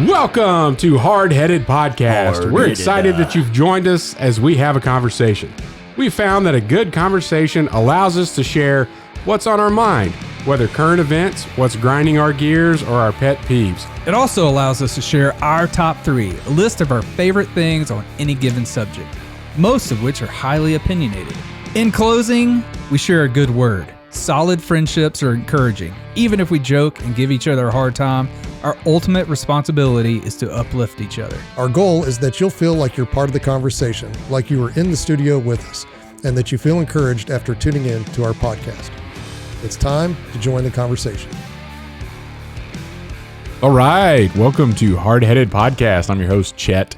Welcome to Hardheaded Podcast. We're excited that you've joined us as we have a conversation. We found that a good conversation allows us to share what's on our mind, whether current events, what's grinding our gears, or our pet peeves. It also allows us to share our top 3, a list of our favorite things on any given subject, most of which are highly opinionated. In closing, we share a good word. Solid friendships are encouraging. Even if we joke and give each other a hard time, our ultimate responsibility is to uplift each other. Our goal is that you'll feel like you're part of the conversation, like you were in the studio with us, and that you feel encouraged after tuning in to our podcast. It's time to join the conversation. All right, welcome to Hardheaded Podcast. I'm your host, Chet.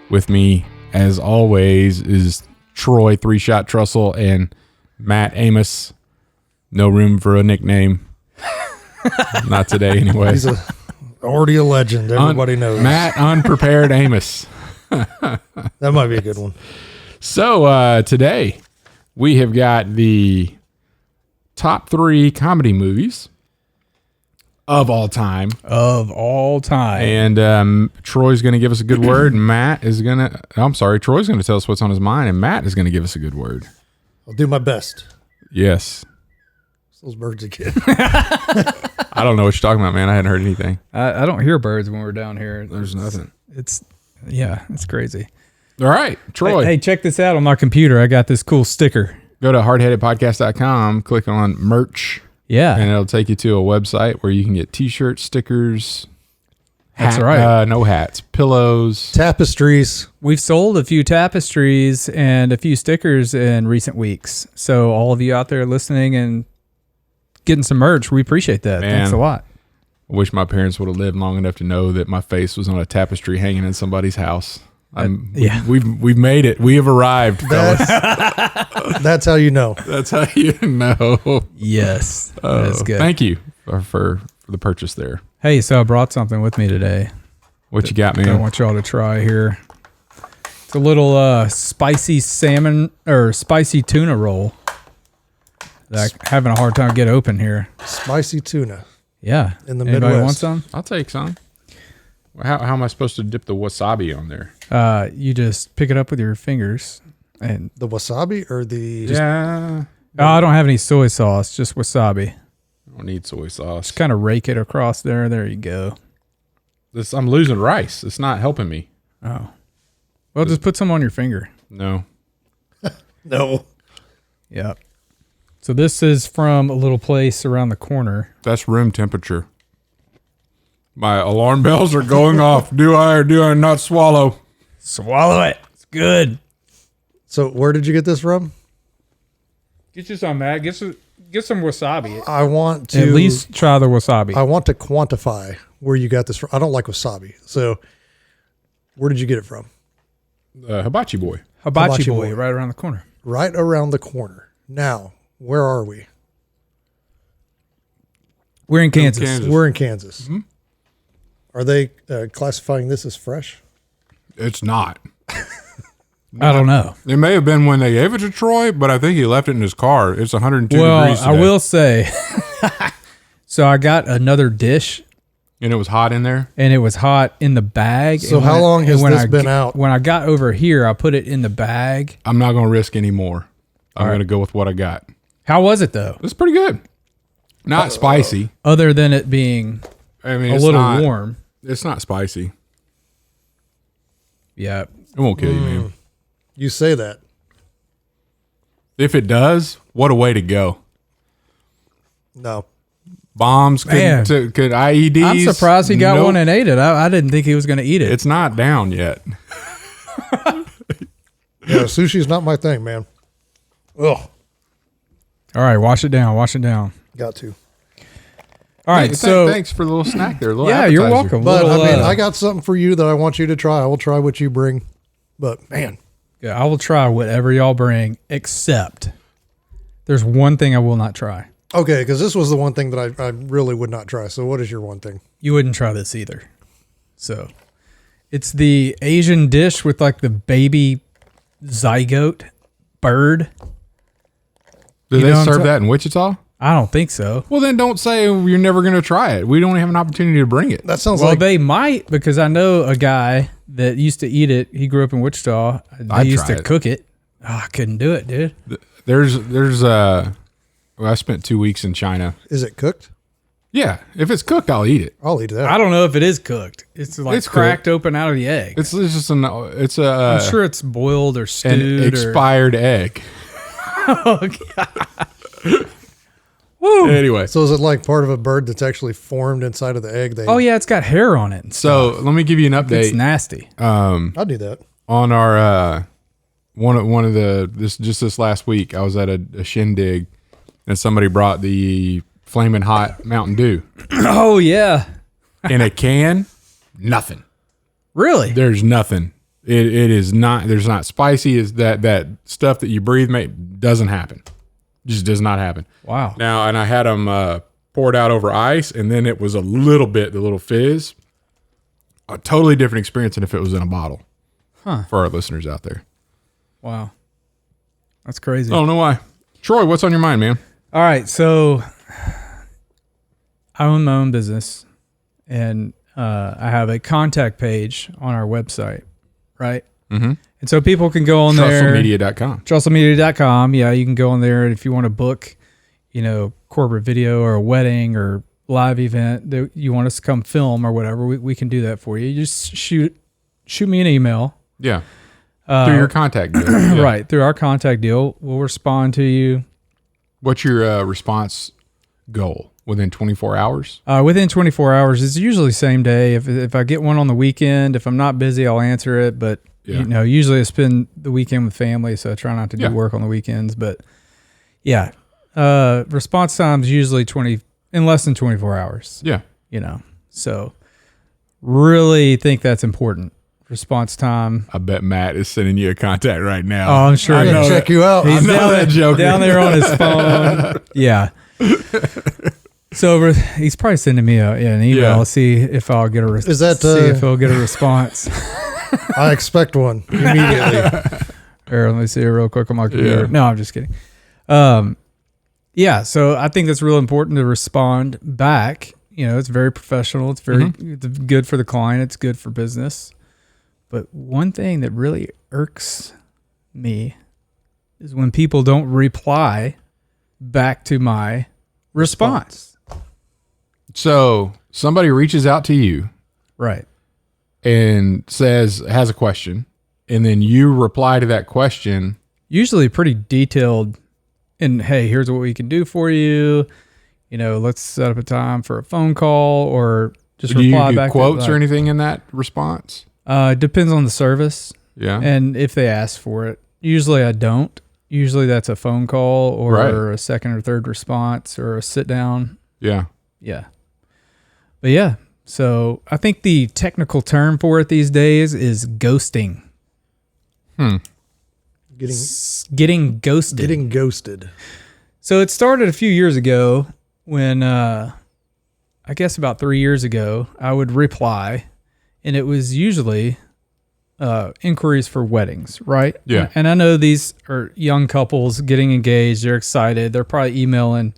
With me, as always, is Troy, 3-Shot Trussell, and Matt Amos. No room for a nickname. Not today, anyway. He's already a legend. Everybody knows. Matt Unprepared Amos. That might be a good one. So today we have got the top 3 comedy movies of all time. And Troy's going to give us a good word. And Troy's going to tell us what's on his mind. And Matt is going to give us a good word. I'll do my best. Yes. Those birds again. I don't know what you're talking about, man. I hadn't heard anything. I don't hear birds when we're down here. There's nothing. It's crazy. All right, Troy. Hey, check this out on my computer. I got this cool sticker. Go to hardheadedpodcast.com, click on merch. Yeah. And it'll take you to a website where you can get t-shirts, stickers. That's right. No hats, pillows. Tapestries. We've sold a few tapestries and a few stickers in recent weeks. So all of you out there listening and getting some merch, we appreciate that. Man, thanks a lot. I wish my parents would have lived long enough to know that my face was on a tapestry hanging in somebody's house. We've made it. We have arrived, fellas. That's how you know. That's how you know. Yes, that's good. Thank you for the purchase there. Hey, so I brought something with me today. What you got, man? I want y'all to try here. It's a little spicy salmon or spicy tuna roll that I'm having a hard time getting open here. Spicy tuna. Yeah. In the Anybody Midwest. want some? I'll take some. How am I supposed to dip the wasabi on there? You just pick it up with your fingers and The wasabi or the... I don't have any soy sauce, just wasabi. I don't need soy sauce. Just kind of rake it across there. There you go. I'm losing rice. It's not helping me. Oh. Well, just put some on your finger. No. No. Yep. So this is from a little place around the corner. That's room temperature. My alarm bells are going off. Do I or do I not swallow? Swallow it. It's good. So where did you get this from? Get you some, Matt. Get some wasabi. I want to... At least try the wasabi. I want to quantify where you got this from. I don't like wasabi. So where did you get it from? Hibachi Boy. Hibachi boy, right around the corner. Right around the corner. Now, where are we? We're in Kansas. We're in Kansas. Mm-hmm. Are they classifying this as fresh? It's not. I don't know. It may have been when they gave it to Troy, but I think he left it in his car. It's 102 degrees today. I will say, so I got another dish. And it was hot in there? And it was hot in the bag. So how long has this been out? When I got over here, I put it in the bag. I'm not going to risk any more. I'm going to go with what I got. How was it, though? It's pretty good. Not spicy. Other than it being a little warm. It's not spicy. Yeah. It won't kill you, man. You say that. If it does, what a way to go. No. Bombs, could IEDs. I'm surprised he got one and ate it. I didn't think he was going to eat it. It's not down yet. Yeah, sushi's not my thing, man. Ugh. All right, wash it down. Got to. All right, so thanks for the little snack there. Yeah, you're welcome. But I got something for you that I want you to try. I will try what you bring. But man, yeah, I will try whatever y'all bring, except there's one thing I will not try. Okay, because this was the one thing that I really would not try. So what is your one thing? You wouldn't try this either. So it's the Asian dish with like the baby zygote bird. Do they serve that in Wichita? I don't think so. Well, then don't say you're never going to try it. We don't have an opportunity to bring it. That sounds Well, like they might, because I know a guy that used to eat it. He grew up in Wichita. They used to cook it. Oh, I couldn't do it, dude. I spent 2 weeks in China. Is it cooked? Yeah. If it's cooked, I'll eat it. I'll eat that. I don't know if it is cooked. It's like It's cracked cooked. open out of the egg. It's just I'm sure it's boiled or an stewed. expired egg. Oh, God. Woo. Anyway. So is it like part of a bird that's actually formed inside of the egg? Oh, yeah, it's got hair on it. And So stuff. let me give you an It's update. nasty. I'll do that. On our one of the this last week, I was at a shindig, and somebody brought the flaming hot Mountain Dew Oh, yeah. in a can. Nothing. Really? There's nothing. It is not. There's not spicy. Is that stuff that you breathe doesn't happen. Just does not happen. Wow. Now, and I had them poured out over ice, and then it was a little fizz. A totally different experience than if it was in a bottle. Huh. For our listeners out there. Wow. That's crazy. I don't know why. Troy, what's on your mind, man? All right. So I own my own business, and I have a contact page on our website, right? Mm-hmm. And so people can go on there. TrussellMedia.com. TrussellMedia.com. Yeah, you can go on there. And if you want to book, corporate video or a wedding or live event that you want us to come film or whatever, we can do that for you. You just shoot me an email. Yeah. Through your contact deal. Yeah. Right. Through our contact deal. We'll respond to you. What's your response goal? Within 24 hours? Within 24 hours. It's usually same day. If I get one on the weekend, if I'm not busy, I'll answer it. But, usually I spend the weekend with family, so I try not to do work on the weekends. But, yeah. Response time's usually in less than 24 hours. Yeah. So really think that's important. Response time. I bet Matt is sending you a contact right now. Oh, I'm sure. I'm going to check you out. He's joke down there on his phone. Yeah. So he's probably sending me an email. Yeah. Let's see if I'll get a if he'll get a response. I expect one immediately. Or let me see it real quick on my computer. Yeah. No, I'm just kidding. Yeah. So I think that's real important to respond back. It's very professional. It's very it's good for the client. It's good for business. But one thing that really irks me is when people don't reply back to my response. So somebody reaches out to you. Right. And has a question. And then you reply to that question. Usually pretty detailed. And hey, here's what we can do for you. Let's set up a time for a phone call or just reply back. Do you do quotes or anything in that response? Depends on the service. Yeah. And if they ask for it. Usually I don't. Usually that's a phone call or a second or third response or a sit down. Yeah. Yeah. But yeah. So I think the technical term for it these days is ghosting. Getting ghosted. Getting ghosted. So it started a few years ago when, I guess about 3 years ago, I would reply, and it was usually inquiries for weddings, right? Yeah. And I know these are young couples getting engaged. They're excited. They're probably emailing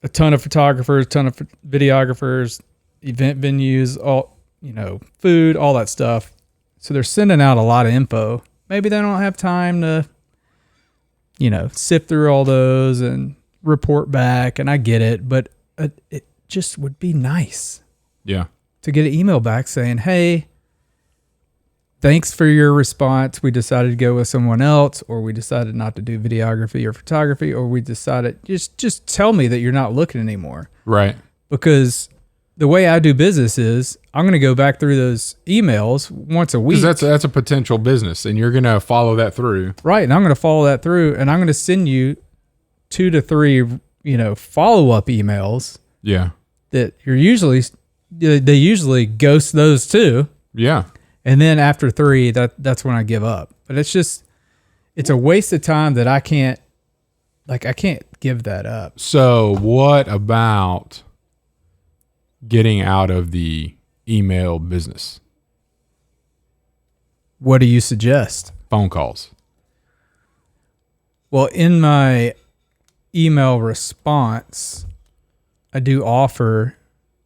a ton of photographers, ton of videographers, event venues, all, food, all that stuff. So they're sending out a lot of info. Maybe they don't have time to, sift through all those and report back. And I get it, but it just would be nice. Yeah. To get an email back saying, hey, thanks for your response. We decided to go with someone else, or we decided not to do videography or photography, or we decided just tell me that you're not looking anymore. Right. Because the way I do business is I'm going to go back through those emails once a week. Because that's a potential business, and you're going to follow that through. Right. And I'm going to follow that through, and I'm going to send you 2 to 3, follow-up emails. Yeah. That they usually ghost those too. Yeah. And then after 3, that's when I give up. But it's a waste of time that I can't give that up. So what about getting out of the email business? What do you suggest? Phone calls. Well, in my email response, I do offer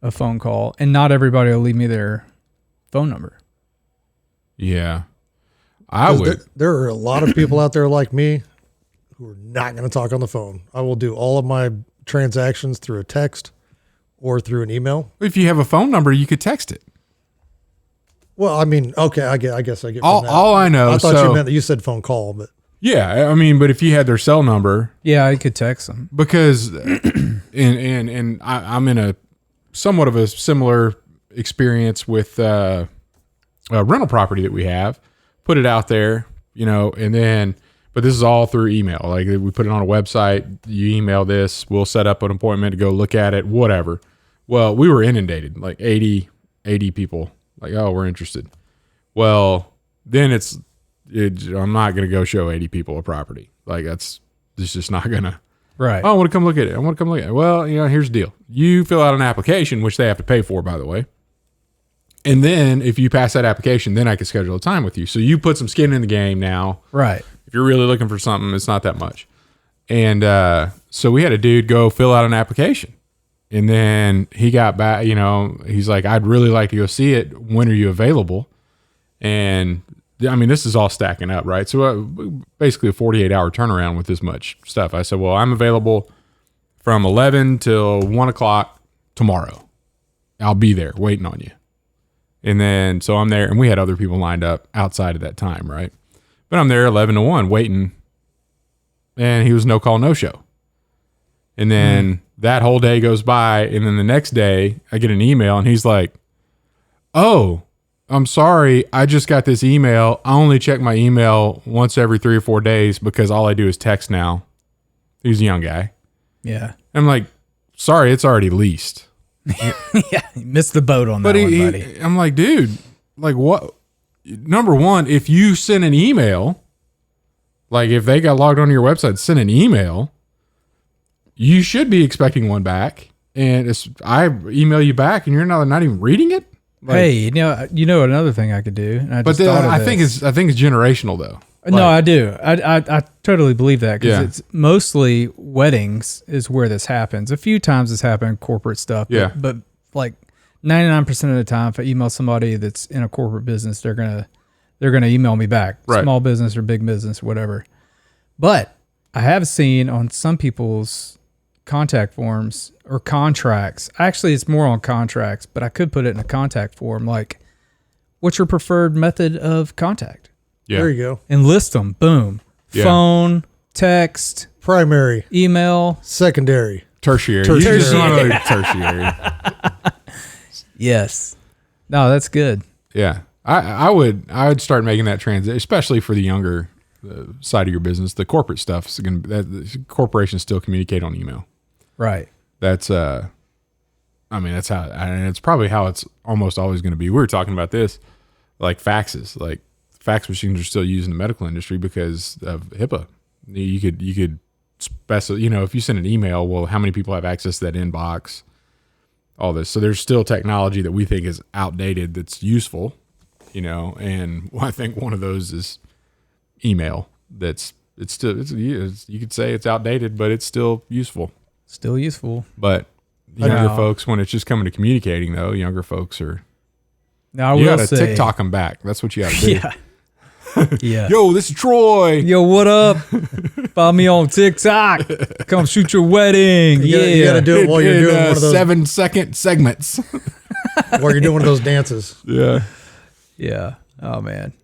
a phone call, and not everybody will leave me their phone number. Yeah. I would. There are a lot of people out there like me who are not going to talk on the phone. I will do all of my transactions through a text or through an email. If you have a phone number, you could text it. Well, I mean, okay, I guess I get All, from that. all I know. I thought so, you meant that you said phone call, but yeah, I mean, but if you had their cell number, Yeah, I could text them. because and I'm in a somewhat of a similar experience with a rental property that we have. Put it out there, and then, but this is all through email. Like, we put it on a website. You email this, we'll set up an appointment to go look at it, whatever. Well, we were inundated, like 80 people. Like, oh, we're interested. Well, then I'm not going to go show 80 people a property. Like, it's just not going to. Right. Oh, I want to come look at it. Well, here's the deal. You fill out an application, which they have to pay for, by the way. And then if you pass that application, then I can schedule a time with you. So you put some skin in the game now. Right. If you're really looking for something, it's not that much. And so we had a dude go fill out an application. And then he got back, he's like, I'd really like to go see it. When are you available? And I mean, this is all stacking up, right? So basically a 48-hour turnaround with this much stuff. I said, well, I'm available from 11 till 1 o'clock tomorrow. I'll be there waiting on you. And then, so I'm there, and we had other people lined up outside of that time, right? But I'm there 11 to 1 waiting, and he was no call, no show. And then that whole day goes by, and then the next day I get an email, and he's like, oh, I'm sorry, I just got this email. I only check my email once every 3 or 4 days because all I do is text now. He's a young guy. Yeah. I'm like, sorry, it's already leased. Yeah, you missed the boat on that one, buddy. I'm like, dude, like, what? Number one, if you send an email, like if they got logged onto your website, send an email, you should be expecting one back. And I email you back, and you're not even reading it. Like, Hey, you know another thing I could do. And I think it's generational though. No, I do. I totally believe that because it's mostly weddings is where this happens. A few times it's happened corporate stuff. Yeah. But like 99% of the time, if I email somebody that's in a corporate business, they're gonna email me back. Right. Small business or big business, whatever. But I have seen on some people's contact forms or contracts. Actually, it's more on contracts, but I could put it in a contact form. Like, what's your preferred method of contact? Yeah. there you go. And list them. Boom. Yeah. Phone, text, Primary, email. secondary. Tertiary. Tertiary. You just want to tertiary. Yes. No, that's good. Yeah. I would start making that transition, especially for the younger side of your business. The corporate stuff is going to, corporations still communicate on email. Right. That's that's how, and it's probably how it's almost always going to be. We were talking about this, like faxes, like fax machines are still used in the medical industry because of HIPAA. You could specify, if you send an email, well, how many people have access to that inbox? All this. So there's still technology that we think is outdated that's useful, and I think one of those is email. It's you could say it's outdated, but it's still useful. Still useful. But younger folks, when it's just coming to communicating, though, younger folks are. Now, You got to TikTok them back. That's what you got to do. Yeah. Yeah. Yo, this is Troy. Yo, what up? Follow me on TikTok. Come shoot your wedding. You got to do it while you're doing one of those 7-second segments. while you're doing one of those dances. Yeah. Yeah. Oh, man.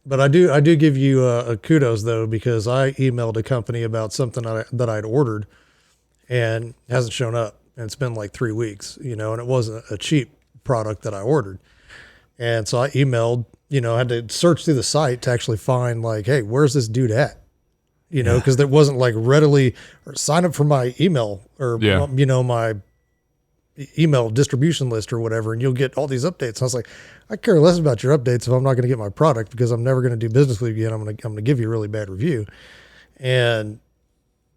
But I do give you a kudos though, because I emailed a company about something that I'd ordered and hasn't shown up, and it's been like 3 weeks, and it wasn't a cheap product that I ordered. And so I emailed, I had to search through the site to actually find like, hey, where's this dude at? Because there wasn't like readily, or sign up for my email or, my email distribution list or whatever, and you'll get all these updates. And I was like, I care less about your updates if I'm not going to get my product, because I'm never going to do business with you again. I'm going to give you a really bad review. And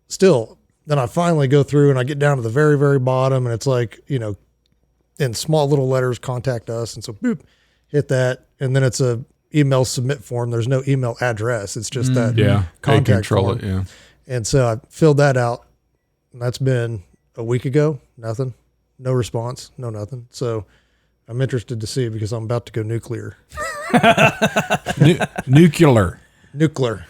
still, then I finally go through and I get down to the very, very bottom, and it's like, in small little letters, contact us. And so boop, hit that. And then it's a email submit form. There's no email address. It's just that contact form. Yeah. And so I filled that out, And that's been a week ago. Nothing. No response. No nothing. So I'm interested to see because I'm about to go nuclear. Nuclear.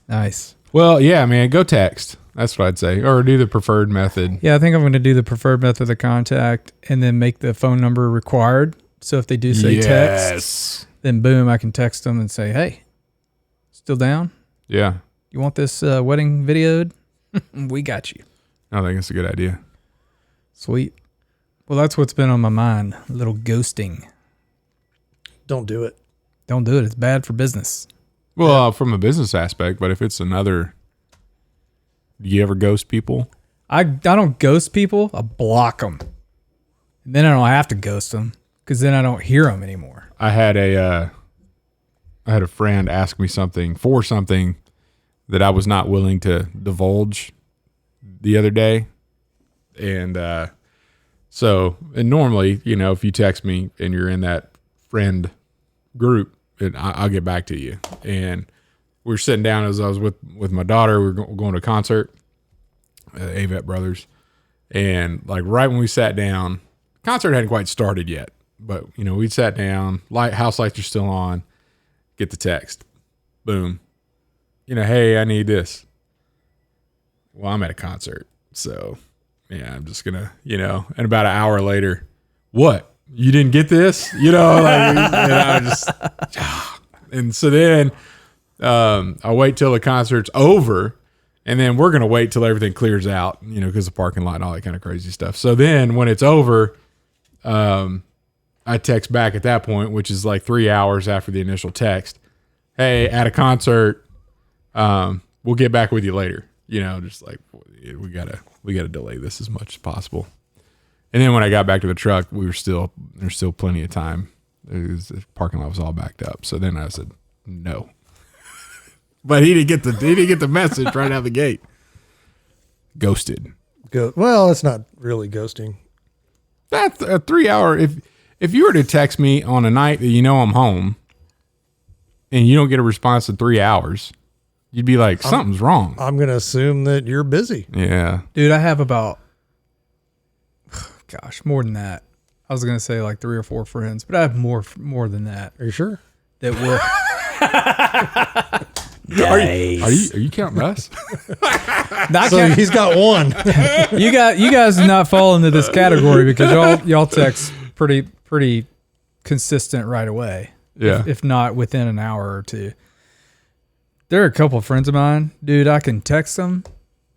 Nice. Well, yeah, man, go text. That's what I'd say. Or do the preferred method. Yeah, I think I'm going to do the preferred method of contact and then make the phone number required. So if they do say text, then boom, I can text them and say, hey, still down? Yeah. You want this wedding videoed? We got you. I think it's a good idea. Sweet. Well, that's what's been on my mind. A little ghosting. Don't do it. Don't do it. It's bad for business. Well, from a business aspect, but if it's another, do you ever ghost people? I don't ghost people. I block them. And then I don't have to ghost them because then I don't hear them anymore. I had a friend ask me something that I was not willing to divulge the other day. And and normally, if you text me and you're in that friend group, I'll get back to you. And we were sitting down as I was with my daughter. We were going to a concert, Avett Brothers. And like right when we sat down, concert hadn't quite started yet. But, we sat down, house lights are still on, get the text. Boom. Hey, I need this. Well, I'm at a concert. So, yeah, I'm just going to, and about an hour later, what? You didn't get this? And so then I wait till the concert's over, and then we're going to wait till everything clears out, because the parking lot and all that kind of crazy stuff. So then when it's over, I text back at that point, which is like 3 hours after the initial text. Hey, at a concert, we'll get back with you later. Just like we gotta delay this as much as possible. And then when I got back to the truck, there's still plenty of time. The parking lot was all backed up. So then I said no. But he didn't get the message right out the gate. Ghosted. Well, it's not really ghosting. That's a 3 hour. If you were to text me on a night that I'm home and you don't get a response in 3 hours, you'd be like, something's wrong. I'm going to assume that you're busy. Yeah. Dude, I have about, more than that. I was going to say like 3 or 4 friends, but I have more than that. Are you sure? That will. Nice. Are you counting us? He's got one. You guys do not fall into this category because y'all text pretty consistent right away. Yeah. If not within an hour or two. There are a couple of friends of mine, dude, I can text them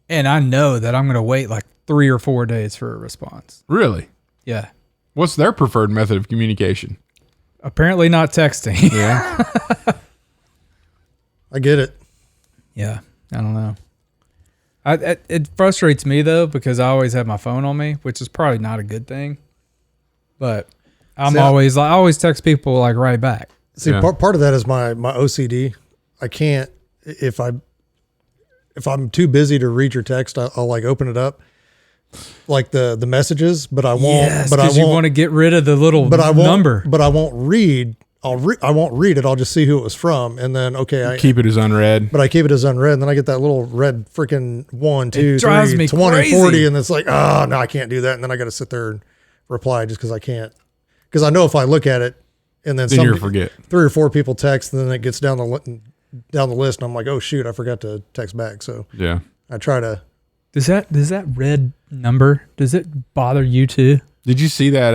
and I know that I'm going to wait like 3 or 4 days for a response. Really? Yeah. What's their preferred method of communication? Apparently not texting. Yeah. I get it. Yeah. I don't know. It frustrates me though, because I always have my phone on me, which is probably not a good thing, but I always text people like right back. See, part of that is my OCD. I can't, if I'm too busy to read your text, I'll like open it up, like the messages, but I won't. Yes, but I won't. You want to get rid of the little number. But I won't read. I won't read it. I'll just see who it was from, and then I keep it as unread. But I keep it as unread, and then I get that little red freaking 1, 2, 3, 20, crazy. 40, and it's like, oh no, I can't do that, and then I got to sit there and reply just because I can't, because I know if I look at it, and then you'll forget. 3 or 4 people text, and then it gets down the list, and I'm like, oh shoot, I forgot to text back. So yeah, I try to. Does that red number, does it bother you too? Did you see that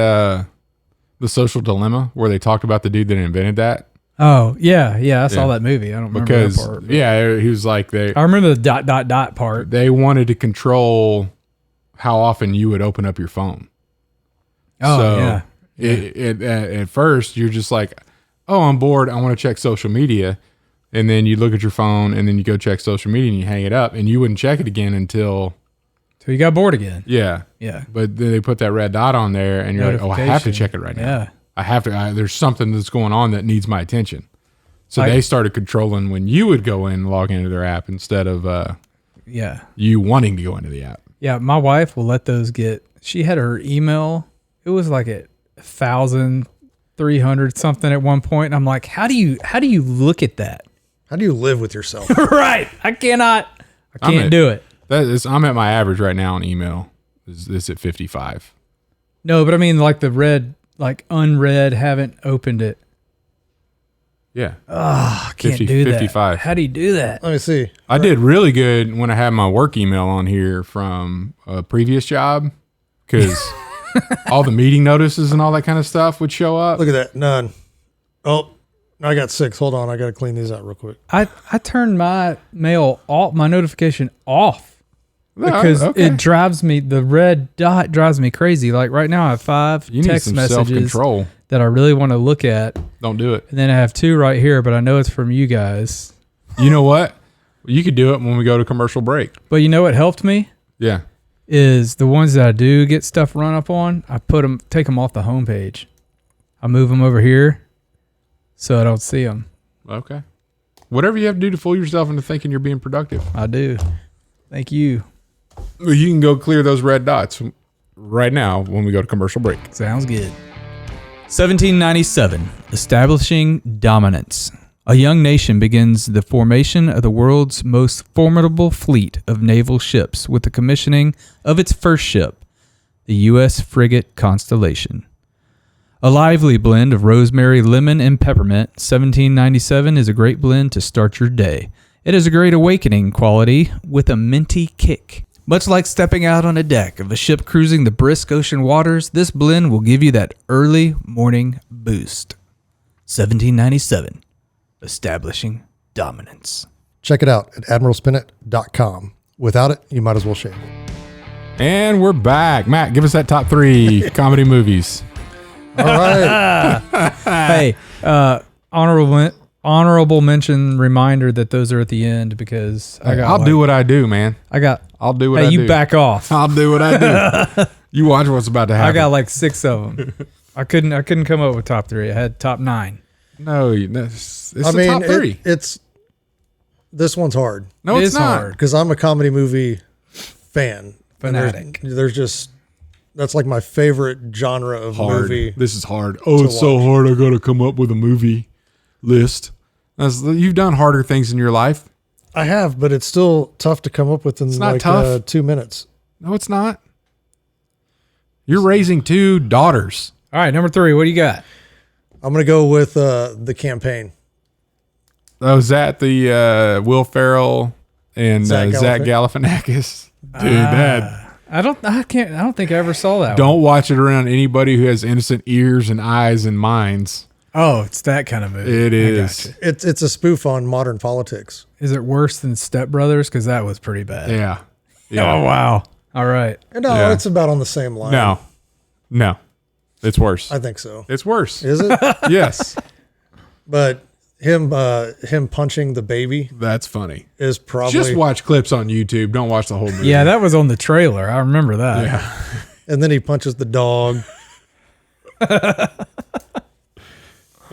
The Social Dilemma where they talked about the dude that invented that? Oh yeah, I saw that movie. I don't remember that part. Yeah, he was like I remember the ... part. They wanted to control how often you would open up your phone. Oh so at first you're just like, oh, I'm bored, I want to check social media. And then you look at your phone and then you go check social media and you hang it up and you wouldn't check it again until you got bored again. Yeah. Yeah. But then they put that red dot on there and you're like, oh, I have to check it right now. Yeah. I have to, there's something that's going on that needs my attention. So they started controlling when you would go in and log into their app instead of you wanting to go into the app. Yeah. My wife will let those she had her email. It was like 1,300 something at one point. And I'm like, how do you look at that? How do you live with yourself? Right. I can't do it. I'm at my average right now on email. Is at 55. No, but I mean like the red, like unread, haven't opened it. Yeah. Oh, I can't 50, do that. 55. How do you do that? Let me see. I did really good when I had my work email on here from a previous job because all the meeting notices and all that kind of stuff would show up. Look at that. None. Oh, I got 6. Hold on. I got to clean these out real quick. I turned my mail off, my notification off. Because Okay. it drives me, the red dot drives me crazy. Like right now I have 5 You need text some messages self-control. that I really want to look at. Don't do it. And then I have 2 right here, but I know it's from you guys. You know what? You could do it when we go to commercial break. But you know what helped me? Yeah. Is the ones that I do get stuff run up on, I take them off the homepage. I move them over here so I don't see them. Okay. Whatever you have to do to fool yourself into thinking you're being productive. I do. Thank you. Well, you can go clear those red dots right now when we go to commercial break. Sounds good. 1797, establishing dominance. A young nation begins the formation of the world's most formidable fleet of naval ships with the commissioning of its first ship, the U.S. frigate Constellation. A lively blend of rosemary, lemon, and peppermint, 1797 is a great blend to start your day. It is a great awakening quality with a minty kick. Much like stepping out on a deck of a ship cruising the brisk ocean waters, this blend will give you that early morning boost. 1797, establishing dominance. Check it out at admiralspinnet.com. Without it, you might as well shave. And we're back. Matt, give us that top 3 comedy movies. All right. Hey, honorable mention reminder that those are at the end because I'll do what I do, man. I'll do what I do. Hey, you back off. I'll do what I do. You watch what's about to happen. I got like 6 of them. I couldn't come up with top 3. I had top 9. No, it's the top 3. This one's hard No, It it's is not. hard. because I'm a comedy movie fan. And Fanatic. That's like my favorite genre of Hard. movie. This is hard. Oh, it's so watch. hard. I got to come up with a movie list. You've done harder things in your life. I have, but it's still tough to come up with in not like tough. 2 minutes. No, it's not. You're raising 2 daughters. All right, number 3. What do you got? I'm going to go with The Campaign. Oh, is that the Will Ferrell and Zach Zach Galifianakis? Dude, that. I don't think I ever saw that one. Don't watch it around anybody who has innocent ears and eyes and minds. Oh, it's that kind of movie. It I is. gotcha. It's a spoof on modern politics. Is it worse than Step Brothers? Because that was pretty bad. Yeah. Oh, wow. All right. No, Yeah. it's about on the same line. No. It's worse. I think so. It's worse. Is it? Yes. But him punching the baby That's funny. is probably. Just watch clips on YouTube. Don't watch the whole movie. Yeah, that was on the trailer. I remember that. Yeah. And then he punches the dog.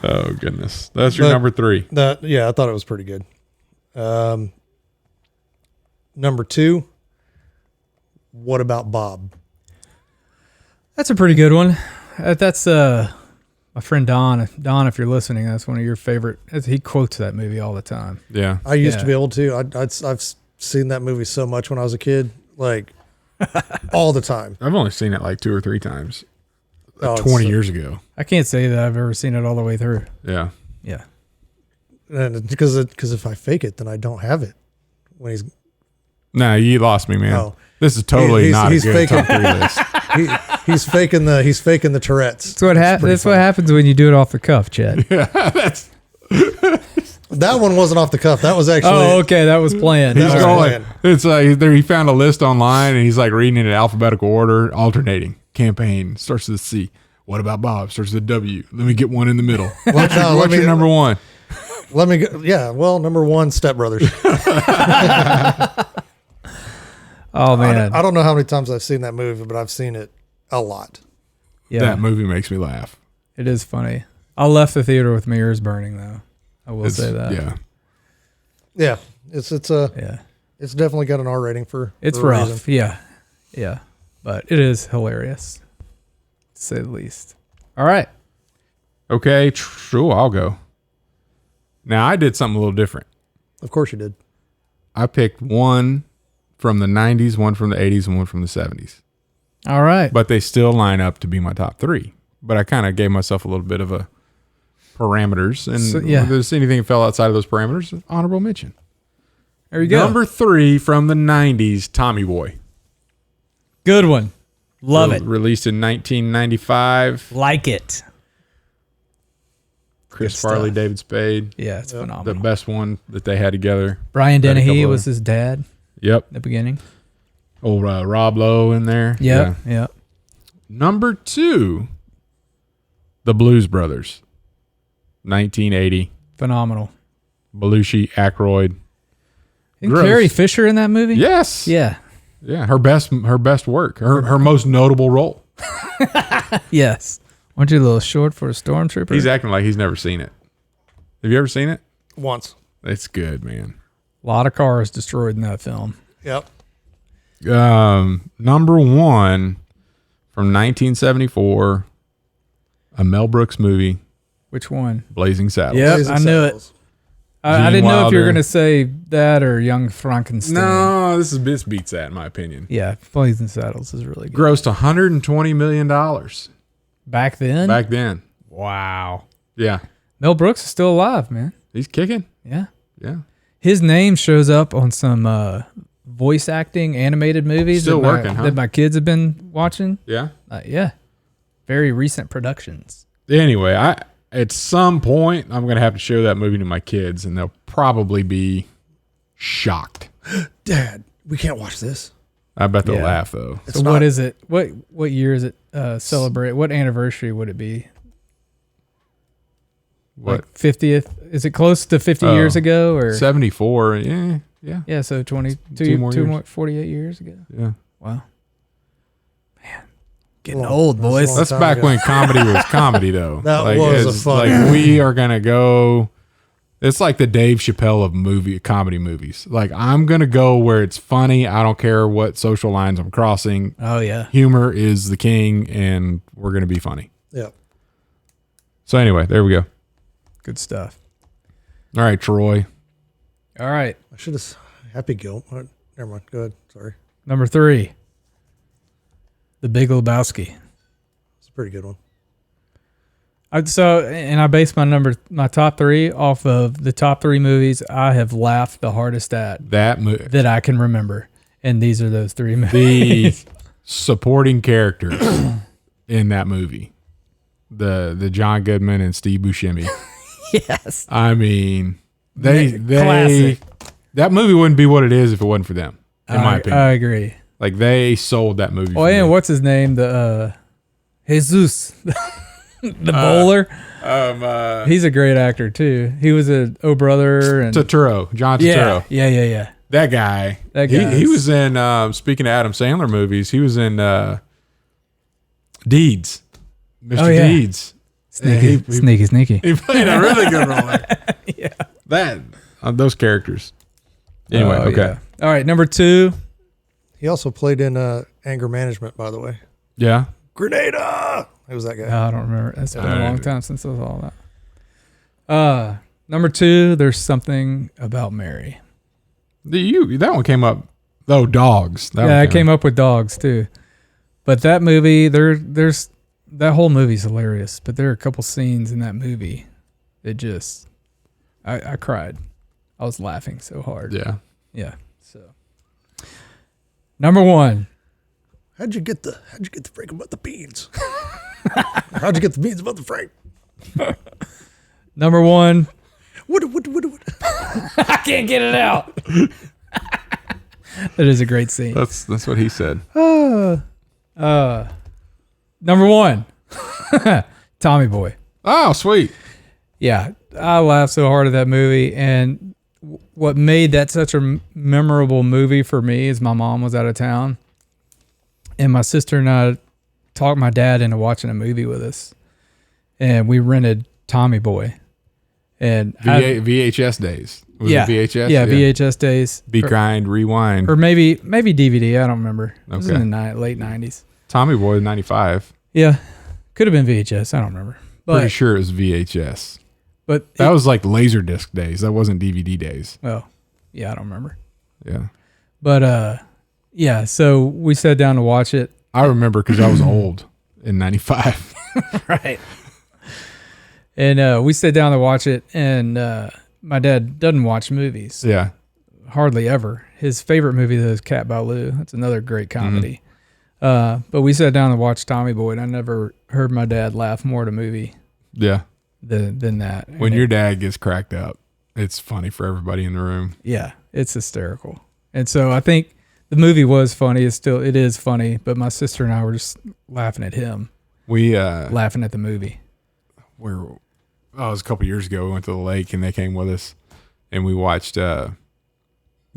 Oh, goodness. That's your But- number 3. I thought it was pretty good. Number 2. What about Bob? That's a pretty good one. That's my friend Don. Don, if you're listening, that's one of your favorite. He quotes that movie all the time. Yeah. I used Yeah. to be able to. I've seen that movie so much when I was a kid, like all the time. I've only seen it like 2 or 3 times. Oh, it's 20 so- years ago. I can't say that I've ever seen it all the way through. Yeah. Yeah. And because if I fake it, then I don't have it. When Nah, you lost me, man. No. This is totally He's- not he's a good faking- top 3 list. he's faking the Tourette's. That's what happens when you do it off the cuff, Chet. That one wasn't off the cuff. That was actually. Oh, okay. That was planned. He's That was going. planned. It's there. He found a list online, and he's like reading it in alphabetical order, alternating. Campaign starts with a C. What about Bob? Starts with a W. Let me get one in the middle. What's your number 1? Let me go. Yeah. Well, number 1, Step Brothers. Oh, man. I don't know how many times I've seen that movie, but I've seen it a lot. Yeah. That movie makes me laugh. It is funny. I left the theater with my ears burning, though. I will say that. Yeah. Yeah. It's Yeah. definitely got an R rating for. It's for a rough. reason. Yeah. Yeah. But it is hilarious, to say the least. All right. Okay. True. I'll go. Now I did something a little different. Of course you did. I picked one from the 90s, one from the 80s, and one from the 70s. All right. But they still line up to be my top 3. But I kind of gave myself a little bit of a parameters. And if there's anything that fell outside of those parameters, honorable mention. There you go. Number 3 from the 90s, Tommy Boy. Good one. Love it. Released in 1995. Like it. Chris Farley, David Spade. Yeah, it's phenomenal. The best one that they had together. Brian Dennehy was his dad. Yep. In the beginning. Old Rob Lowe in there. Yep. Yeah. Yep. Number 2, The Blues Brothers. 1980. Phenomenal. Belushi, Aykroyd. Isn't Carrie Fisher in that movie? Yes. Yeah. Yeah. Her best work. Her most notable role. Yes. Weren't you a little short for a stormtrooper? He's acting like he's never seen it. Have you ever seen it? Once. It's good, man. A lot of cars destroyed in that film. Yep. Number 1 from 1974, a Mel Brooks movie. Which one? Blazing Saddles. Yep, Blazing I knew Saddles. it. I didn't know if you were going to say that or Young Frankenstein. No, this beats that in my opinion. Yeah, Blazing Saddles is really good. Grossed $120 million Back then? back then. Wow. Yeah. Mel Brooks is still alive, man. He's kicking. Yeah. Yeah. His name shows up on some voice acting animated movies Still working, huh? that my kids have been watching. Yeah. Yeah. Very recent productions. Anyway, at some point I'm going to have to show that movie to my kids and they'll probably be shocked. Dad, we can't watch this. I bet they'll Yeah. laugh though. So what is it? What year is it celebrate? What anniversary would it be? What? Like 50th? Is it close to 50 years ago or 74? Yeah. Yeah. Yeah, so 22 Two more 48 years ago. Yeah. Wow. Man, getting Well, old, that's a boys. long That's time back ago. when comedy was comedy though. That was a fun like we are going to go. It's like the Dave Chappelle of comedy movies. Like I'm going to go where it's funny. I don't care what social lines I'm crossing. Oh yeah. Humor is the king and we're going to be funny. Yep. So anyway, there we go. Good stuff. All right, Troy. All right. I should have. Happy Gil. Never mind. Go ahead. Sorry. Number 3. The Big Lebowski. It's a pretty good one. I based my top 3 off of the top 3 movies I have laughed the hardest at that I can remember. And these are those 3 movies. The supporting characters in that movie. The John Goodman and Steve Buscemi. Yes. I mean, Classic. that movie wouldn't be what it is if it wasn't for them, in my opinion. I agree. Like they sold that movie. Oh, and what's his name? The Jesus, the bowler. He's a great actor too. He was a Oh Brother and John Turturro. Yeah. That guy. He was in. Speaking of Adam Sandler movies, he was in Deeds. Mr. Deeds. Sneaky. He played a really good role. Yeah. Those characters. Anyway, okay. Yeah. All right, number 2. He also played in Anger Management, by the way. Yeah. Grenada. It was that guy. I don't remember. It's been a long time since I saw all that. Number 2, There's Something About Mary. That one came up. Oh, Dogs. I came up with Dogs too. But that movie, there's that whole movie's hilarious. But there are a couple scenes in that movie that just, I cried. I was laughing so hard. Yeah. Yeah. So, number 1. How'd you get the Frank about the beans? How'd you get the beans about the Frank? Number 1. What? I can't get it out. That is a great scene. That's what he said. Number 1. Tommy Boy. Oh, sweet. Yeah, I laughed so hard at that movie, and what made that such a memorable movie for me is my mom was out of town, and my sister and I talked my dad into watching a movie with us, and we rented Tommy Boy. And VHS days. Was it VHS? Yeah, VHS days. Be Kind, Rewind. Or maybe DVD. I don't remember. It was Okay. in the late 90s. Tommy Boy, 95. Yeah, could have been VHS. I don't remember. Pretty sure it was VHS. But That was like Laserdisc days. That wasn't DVD days. well, yeah, I don't remember. Yeah. But Yeah, so we sat down to watch it. I remember because I was old in 95. Right. And we sat down to watch it, and my dad doesn't watch movies. Yeah. Hardly ever. His favorite movie is Cat Ballou. That's another great comedy. But we sat down to watch Tommy Boy, and I never heard my dad laugh more at a movie Yeah. than that. When your dad gets cracked up, it's funny for everybody in the room. Yeah, it's hysterical. And so I think the movie was funny. It is funny, but my sister and I were just laughing at him, We laughing at the movie. it was a couple years ago. We went to the lake and they came with us, and we watched The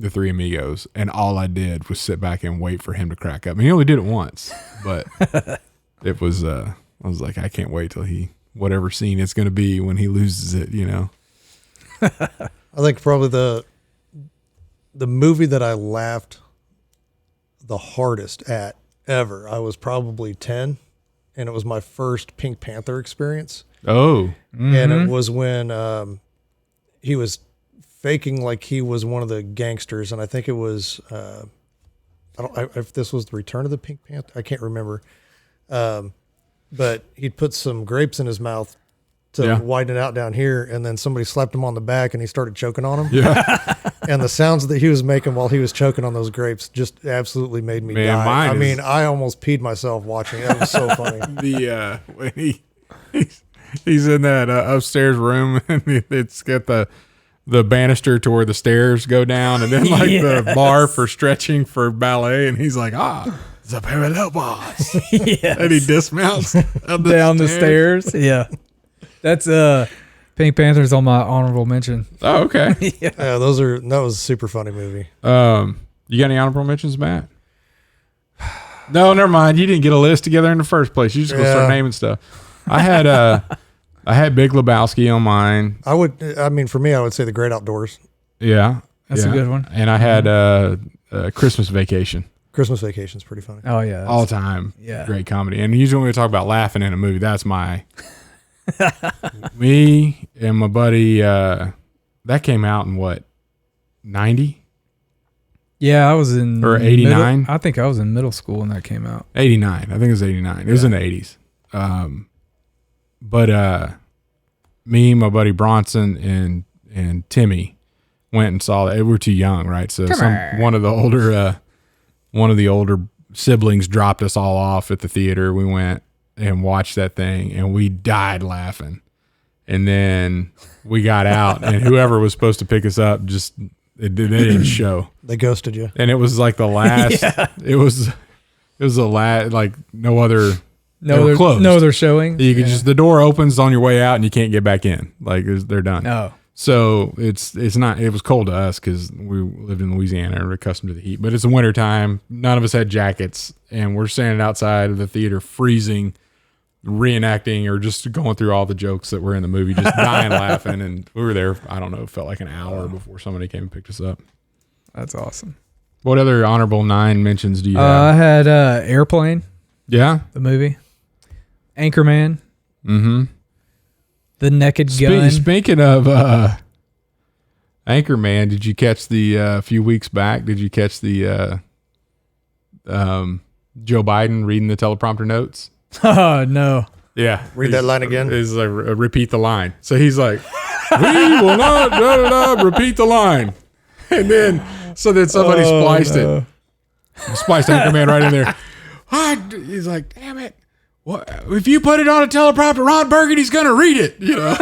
Three Amigos. And all I did was sit back and wait for him to crack up. And he only did it once, but it was. I was like, I can't wait till whatever scene it's going to be when he loses it. You know. I think probably the movie that I laughed the hardest at ever. I was probably 10, and it was my first Pink Panther experience. Oh. And it was when he was faking like he was one of the gangsters, and I think it was if this was the Return of the Pink Panther, I can't remember. But he'd put some grapes in his mouth to widen it out down here, and then somebody slapped him on the back, and he started choking on him. Yeah. And the sounds that he was making while he was choking on those grapes just absolutely made me die. I almost peed myself watching it. It was so funny. When he's in that upstairs room, and it's got the banister to where the stairs go down, and then the bar for stretching for ballet, and he's like, the parallel bars. Yes. And he dismounts down the stairs. Yeah. That's Pink Panther's on my honorable mention. Oh, okay. Yeah. That was a super funny movie. You got any honorable mentions, Matt? No, never mind. You didn't get a list together in the first place. You just go start naming stuff. I had Big Lebowski on mine. For me, I would say The Great Outdoors. Yeah. That's a good one. And I had Christmas Vacation. Christmas Vacation's pretty funny. Oh, yeah. All time. Yeah. Great comedy. And usually when we talk about laughing in a movie, that's me and my buddy, that came out in what, 90? Yeah, I was in... Or 89? I think I was in middle school when that came out. 89. I think it was 89. It was in the 80s. But me, my buddy Bronson, and Timmy went and saw it. We were too young, right? So one of the older siblings dropped us all off at the theater. We went and watched that thing, and we died laughing. And then we got out, and whoever was supposed to pick us up they didn't show. They ghosted you. And it was like the last. It was the last. Like no other. No, closed. No, they're showing. You could just, the door opens on your way out, and you can't get back in. Like they're done. No. So it's not. It was cold to us because we lived in Louisiana and we're accustomed to the heat. But it's the winter time. None of us had jackets, and we're standing outside of the theater, freezing, reenacting or just going through all the jokes that were in the movie, just dying laughing. And we were there. I don't know. It felt like an hour before somebody came and picked us up. That's awesome. What other honorable 9 mentions do you have? I had Airplane. Yeah, the movie. Anchorman. Mm-hmm. The Naked Gun. Speaking of Anchorman, did you catch a few weeks back? Did you catch the Joe Biden reading the teleprompter notes? Oh no! Yeah, read that line again. Is like repeat the line. So he's like, "We will not repeat the line," and then somebody spliced it, spliced Anchorman right in there. He's like, "Damn it! What if you put it on a teleprompter? Ron Burgundy's gonna read it." You know.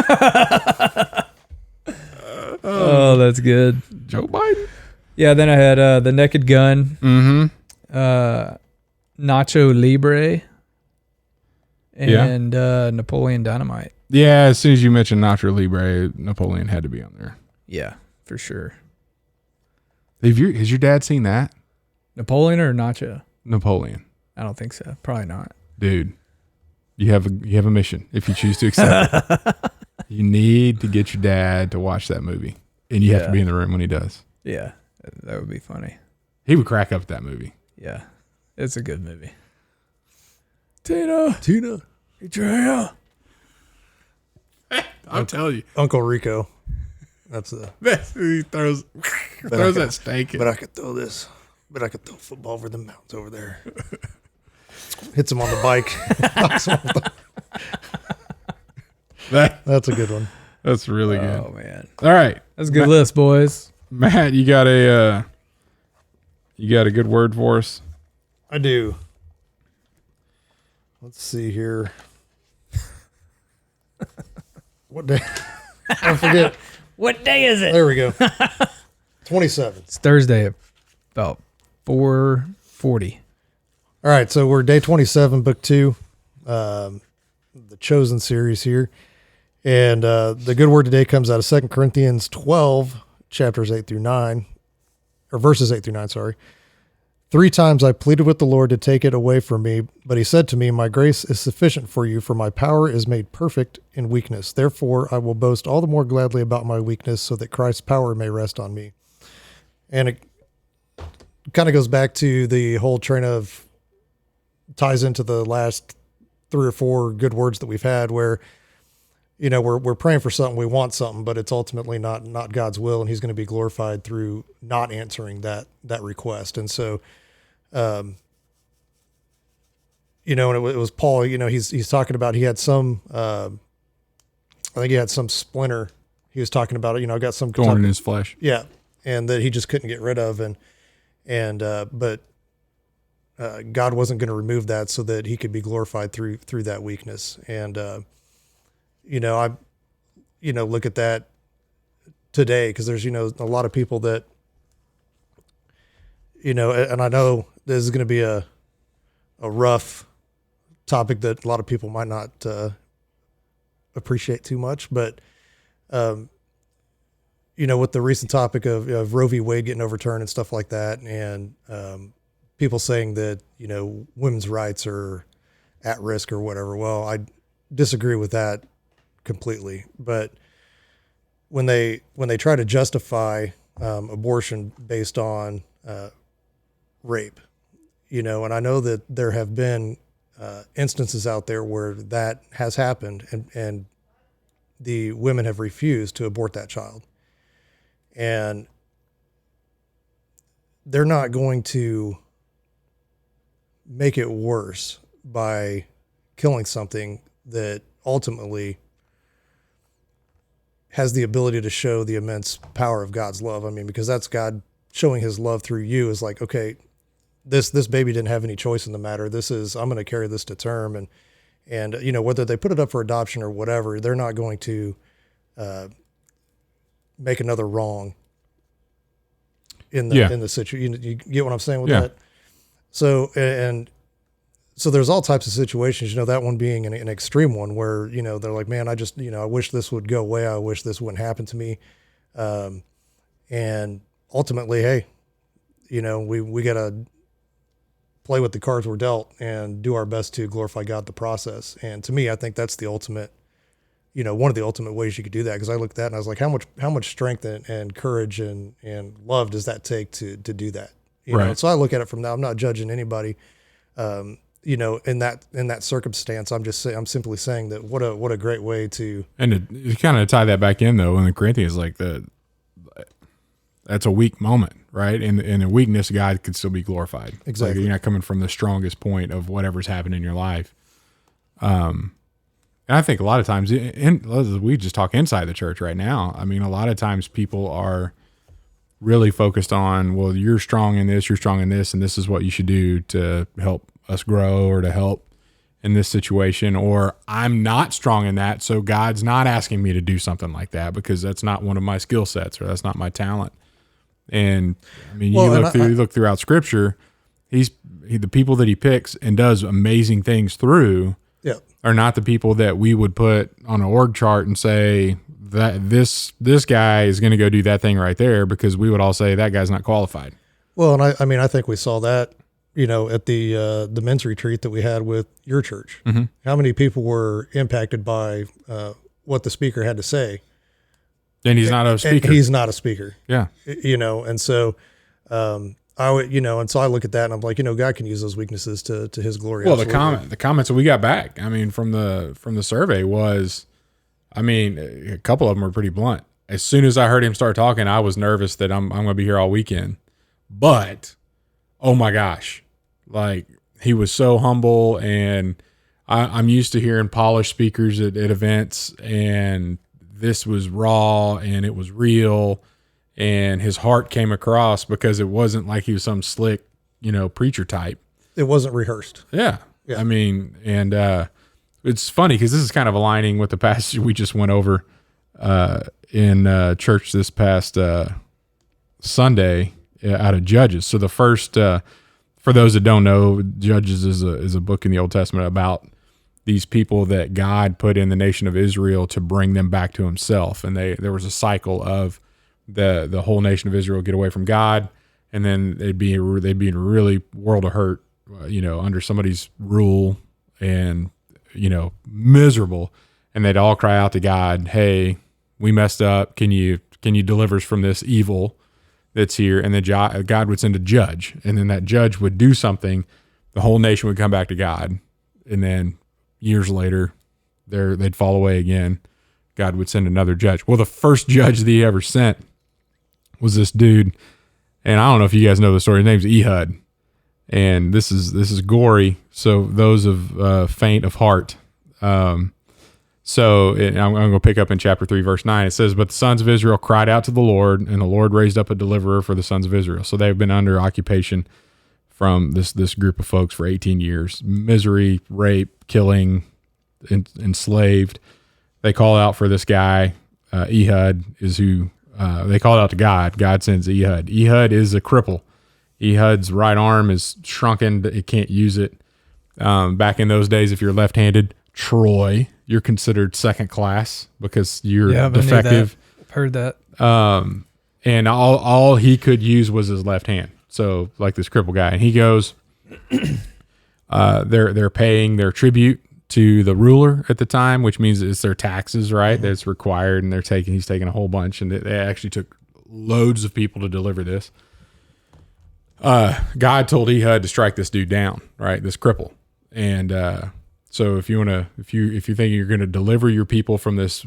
Oh, that's good. Joe Biden. Yeah. Then I had the Naked Gun. Mm-hmm. Nacho Libre. And Napoleon Dynamite. Yeah, as soon as you mentioned Nacho Libre, Napoleon had to be on there. Yeah, for sure. Has your dad seen that? Napoleon or Nacho? Napoleon. I don't think so. Probably not. Dude, you have a mission if you choose to accept it. You need to get your dad to watch that movie, and you have to be in the room when he does. Yeah, that would be funny. He would crack up at that movie. Yeah, it's a good movie. Tina, Adria. I'll tell you, Uncle Rico. He throws that steak. But I could throw this But I could throw a football over the mountains over there. Hits him on the bike. Knocks him off That's a good one. That's really good. Oh man, All right, that's a good list, boys. Matt, you got a good word for us? I do. Let's see here. What day? I forget. What day is it? There we go. 27. It's Thursday at about 4:40. All right, so we're day 27, book 2, the Chosen series here. And the good word today comes out of 2 Corinthians 12, chapters 8 through 9, or verses 8 through 9, sorry. 3 times I pleaded with the Lord to take it away from me, but he said to me, my grace is sufficient for you, for my power is made perfect in weakness. Therefore, I will boast all the more gladly about my weakness so that Christ's power may rest on me. And it kind of goes back to the whole train of, ties into the last 3 or 4 good words that we've had where, you know, we're praying for something, we want something, but it's ultimately not God's will, and he's going to be glorified through not answering that request. And so, you know, and it was Paul, you know, he's talking about, he had some, I think he had some splinter. He was talking about it, you know, got some thorn in his flesh. Yeah. And that he just couldn't get rid of. But God wasn't going to remove that so that he could be glorified through that weakness. And, you know, I look at that today, because there's, you know, a lot of people that, you know, and I know this is going to be a rough topic that a lot of people might not appreciate too much, but, you know, with the recent topic of Roe v. Wade getting overturned and stuff like that, and people saying that, you know, women's rights are at risk or whatever. Well, I disagree with that completely. But when they try to justify abortion based on rape, you know, and I know that there have been instances out there where that has happened, and the women have refused to abort that child. And they're not going to make it worse by killing something that ultimately has the ability to show the immense power of God's love. I mean, because that's God showing his love through you, is like, okay, this baby didn't have any choice in the matter. This is, I'm going to carry this to term. And, you know, whether they put it up for adoption or whatever, they're not going to make another wrong in the situation. You get what I'm saying with that? So, so there's all types of situations, you know, that one being an extreme one where, you know, they're like, man, I just, you know, I wish this would go away. I wish this wouldn't happen to me. And ultimately, hey, you know, we got to play with the cards we're dealt and do our best to glorify God in the process. And to me, I think that's the ultimate, you know, one of the ultimate ways you could do that. Because I looked at that and I was like, how much strength and courage and love does that take to do that? You know? So I look at it from now. I'm not judging anybody, you know, in that circumstance. I'm simply saying that what a great way to. And to kind of tie that back in though, in the Corinthians, like that's a weak moment, right? And in a weakness, God could still be glorified. Exactly. Like you're not coming from the strongest point of whatever's happened in your life. And I think a lot of times, we just talk inside the church right now. I mean, a lot of times people are really focused on, well, you're strong in this, and this is what you should do to help us grow or to help in this situation. Or I'm not strong in that, so God's not asking me to do something like that because that's not one of my skill sets or that's not my talent. And I mean, you look throughout Scripture, the people that he picks and does amazing things through. Yeah. Are not the people that we would put on an org chart and say that this guy is going to go do that thing right there, because we would all say that guy's not qualified. Well, and I mean, I think we saw that, you know, at the men's retreat that we had with your church. Mm-hmm. How many people were impacted by what the speaker had to say? And he's not a speaker. And he's not a speaker. Yeah. You know, and so I would, you know, and so I look at that and I'm like, you know, God can use those weaknesses to his glory. Well, the comments that we got back, I mean, from the survey was, I mean, a couple of them were pretty blunt. As soon as I heard him start talking, I was nervous that I'm going to be here all weekend. But oh my gosh, like he was so humble, and I'm used to hearing polished speakers at events, and this was raw and it was real, and his heart came across because it wasn't like he was some slick, preacher type. It wasn't rehearsed. Yeah. I mean, and it's funny because this is kind of aligning with the passage we just went over in church this past Sunday out of Judges. So the first, for those that don't know, Judges is a book in the Old Testament about these people that God put in the nation of Israel to bring them back to himself. And there was a cycle of the whole nation of Israel get away from God, and then they'd be in a really world of hurt, under somebody's rule, and, miserable. And they'd all cry out to God, hey, we messed up. Can you deliver us from this evil that's here? And then God would send a judge, and then that judge would do something. The whole nation would come back to God. And then years later, they'd fall away again. God would send another judge. Well, the first judge that he ever sent was this dude. And I don't know if you guys know the story. His name's Ehud. And this is gory. So those of faint of heart. I'm going to pick up in chapter 3, verse 9. It says, but the sons of Israel cried out to the Lord, and the Lord raised up a deliverer for the sons of Israel. So they've been under occupation from this group of folks for 18 years. Misery, rape, killing, enslaved. They call out for this guy. Ehud is who they call out to God. God sends Ehud. Ehud is a cripple. Ehud's right arm is shrunken. It can't use it. Back in those days, if you're left-handed, Troy, you're considered second class because you're defective. I've heard that. And all he could use was his left hand. So like this crippled guy, and he goes, they're paying their tribute to the ruler at the time, which means it's their taxes, right? Mm-hmm. That's required, and he's taking a whole bunch, and they actually took loads of people to deliver this. God told Ehud to strike this dude down, right? This cripple. And so if you think you're going to deliver your people from this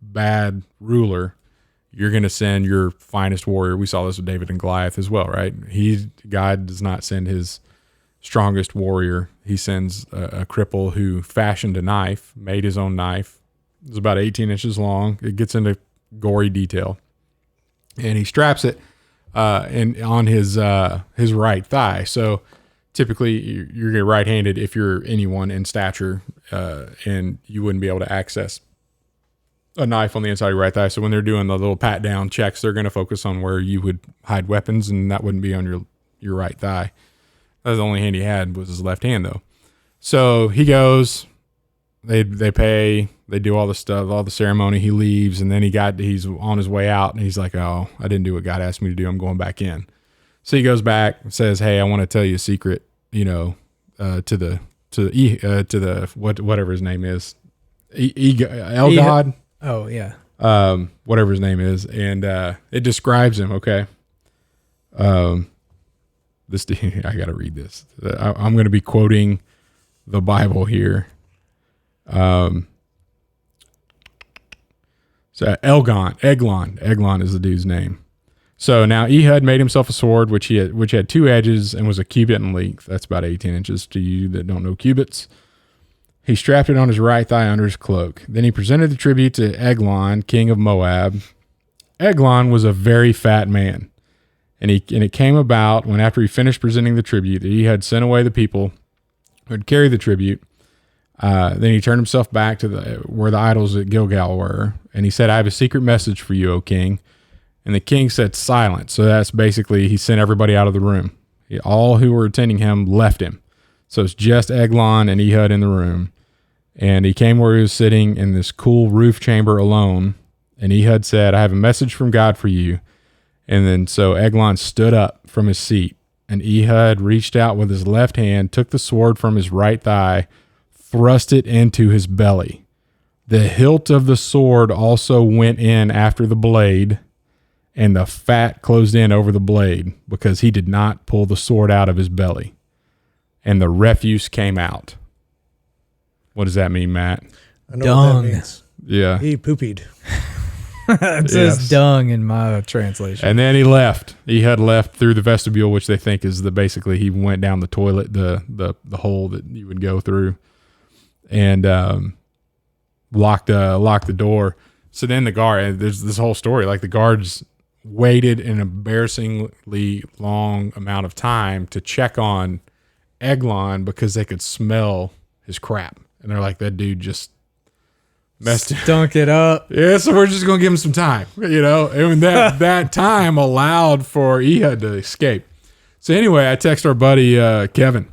bad ruler, you're going to send your finest warrior. We saw this with David and Goliath as well, right? God does not send his strongest warrior. He sends a cripple who fashioned a knife, made his own knife. It was about 18 inches long. It gets into gory detail. And he straps it on his right thigh. So typically you're right-handed if you're anyone in stature, and you wouldn't be able to access a knife on the inside of your right thigh. So when they're doing the little pat down checks, they're going to focus on where you would hide weapons, and that wouldn't be on your right thigh. That's the only hand he had was his left hand, though. So he goes, they pay, they do all the stuff, all the ceremony. He leaves, and then he's on his way out, and he's like, "Oh, I didn't do what God asked me to do. I'm going back in." So he goes back and says, "Hey, I want to tell you a secret, to the whatever his name is, Elgod." Oh yeah. Whatever his name is, and it describes him. Okay. This I got to read this. I'm going to be quoting the Bible here. So Eglon is the dude's name. So now Ehud made himself a sword, which had two edges and was a cubit in length. That's about 18 inches to you that don't know cubits. He strapped it on his right thigh under his cloak. Then he presented the tribute to Eglon, king of Moab. Eglon was a very fat man. And it came about when, after he finished presenting the tribute, that he had sent away the people who had carried the tribute. Then he turned himself back to where the idols at Gilgal were. And he said, "I have a secret message for you, O king." And the king said, "Silence." So that's basically, he sent everybody out of the room. All who were attending him left him. So it's just Eglon and Ehud in the room. And he came where he was sitting in this cool roof chamber alone. And Ehud said, "I have a message from God for you." And then so Eglon stood up from his seat, and Ehud reached out with his left hand, took the sword from his right thigh, thrust it into his belly. The hilt of the sword also went in after the blade, and the fat closed in over the blade, because he did not pull the sword out of his belly. And the refuse came out. What does that mean, Matt? I know what that means. Yeah. He poopied. It says dung in my translation. And then he left. He had left through the vestibule, which they think is basically he went down the toilet, the hole that you would go through, and locked the door. So then the guard, there's this whole story. Like the guards waited an embarrassingly long amount of time to check on Eglon because they could smell his crap, and they're like, that dude just stunk it up. Yeah, so we're just gonna give him some time, and that time allowed for Ehud to escape. So anyway, I text our buddy Kevin,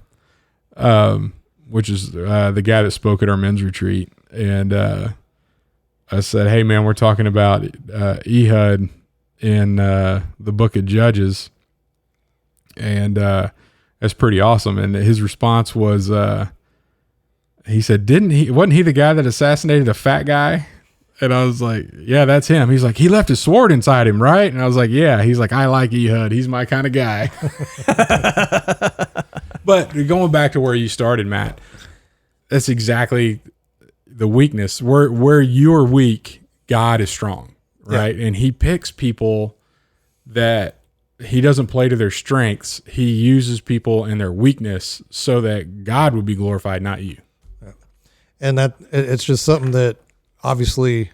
which is the guy that spoke at our men's retreat, and I said, hey man, we're talking about Ehud in the book of Judges, and that's pretty awesome. And his response was, he said, wasn't he the guy that assassinated the fat guy? And I was like, yeah, that's him. He's like, he left his sword inside him, right? And I was like, yeah. He's like, I like Ehud. He's my kind of guy. But going back to where you started, Matt, that's exactly the weakness. Where you're weak, God is strong, right? Yeah. And he picks people that he doesn't play to their strengths. He uses people in their weakness so that God would be glorified, not you. And that it's just something that obviously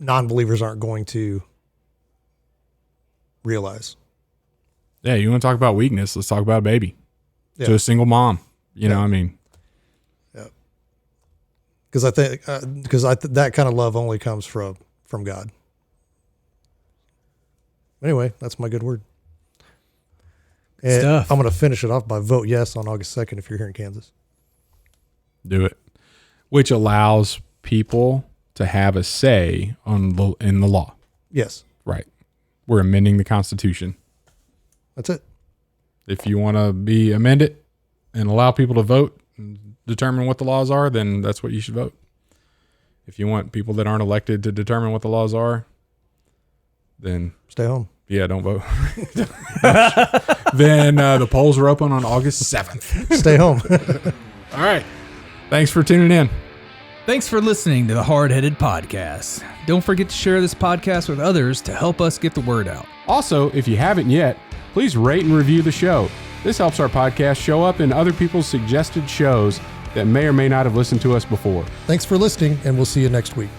non-believers aren't going to realize. Yeah, you want to talk about weakness? Let's talk about a baby. Yeah. To a single mom. You know, I mean. Yeah. Because I think that kind of love only comes from God. Anyway, that's my good word. And Stuff. I'm going to finish it off by vote yes on August 2nd if you're here in Kansas. Do it. Which allows people to have a say in the law. Yes. Right. We're amending the Constitution. That's it. If you want to amend it and allow people to vote and determine what the laws are, then that's what you should vote. If you want people that aren't elected to determine what the laws are, then stay home. Yeah, don't vote. Then the polls are open on August 7th. Stay home. All right. Thanks for tuning in. Thanks for listening to the Hardheaded Podcast. Don't forget to share this podcast with others to help us get the word out. Also, if you haven't yet, please rate and review the show. This helps our podcast show up in other people's suggested shows that may or may not have listened to us before. Thanks for listening, and we'll see you next week.